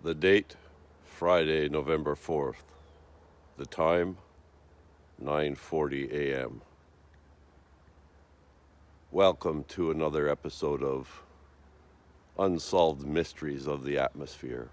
The date, Friday, November 4th. The time, 9:40 a.m. Welcome to another episode of Unsolved Mysteries of the Atmosphere.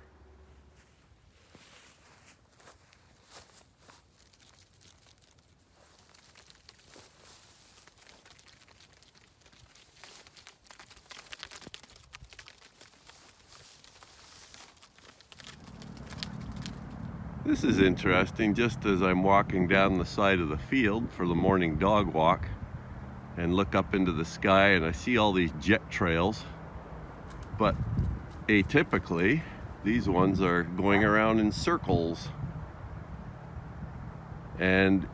This is interesting. Just as I'm walking down the side of the field for the morning dog walk and look up into the sky, and I see all these jet trails, but atypically these ones are going around in circles, and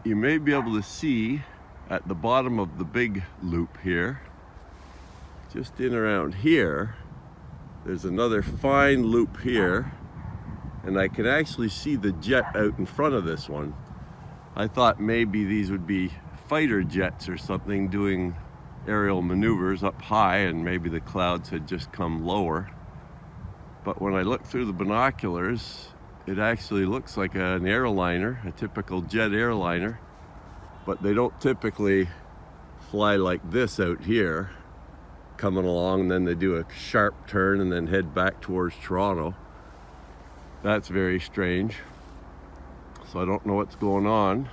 you may be able to see at the bottom of the big loop here, just in around here, there's another fine loop here, and I can actually see the jet out in front of this one. I thought maybe these would be fighter jets or something doing aerial maneuvers up high, and maybe the clouds had just come lower. But when I look through the binoculars, it actually looks like an airliner, a typical jet airliner, but they don't typically fly like this out here, coming along, and then they do a sharp turn and then head back towards Toronto. That's very strange. So I don't know what's going on.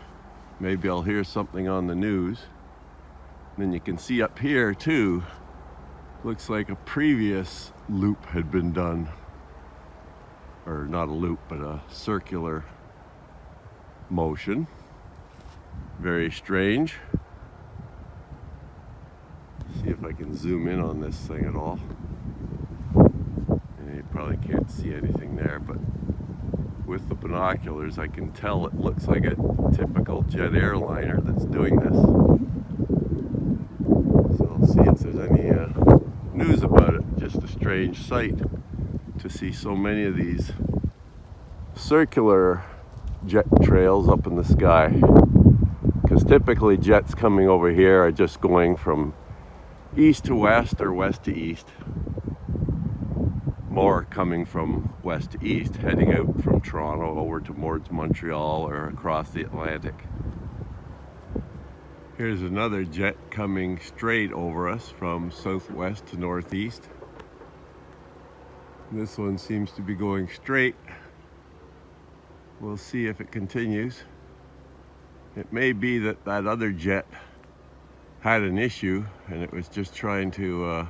Maybe I'll hear something on the news. And then you can see up here too, looks like a previous loop had been done. Or not a loop, but a circular motion. Very strange. See if I can zoom in on this thing at all. And you probably can't see anything there, but with the binoculars I can tell it looks like a typical jet airliner that's doing this. So I'll see if there's any news about it. Just a strange sight to see so many of these circular jet trails up in the sky, because typically jets coming over here are just going from east to west or west to east. More coming from west to east, heading out from Toronto over towards Montreal or across the Atlantic. Here's another jet coming straight over us from southwest to northeast. This one seems to be going straight. We'll see if it continues. It may be that that other jet had an issue and it was just trying to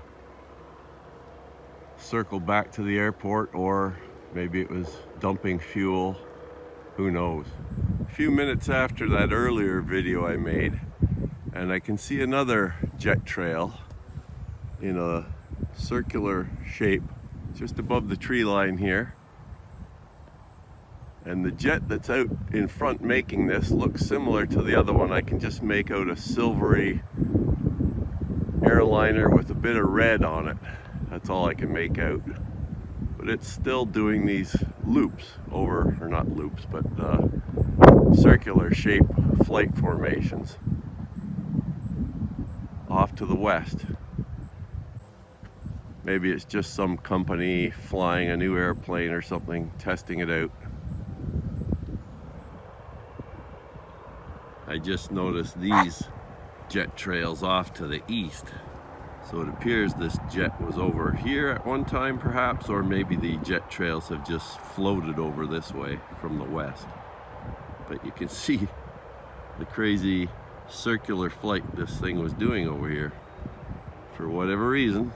circle back to the airport, or maybe it was dumping fuel. Who knows? A few minutes after that earlier video I made, and I can see another jet trail in a circular shape just above the tree line here. And the jet that's out in front making this looks similar to the other one. I can just make out a silvery airliner with a bit of red on it. That's all I can make out. But it's still doing these loops over, or not loops, but circular shape flight formations off to the west. Maybe it's just some company flying a new airplane or something, testing it out. I just noticed these jet trails off to the east. So it appears this jet was over here at one time perhaps, or maybe the jet trails have just floated over this way from the west. But you can see the crazy circular flight this thing was doing over here for whatever reason.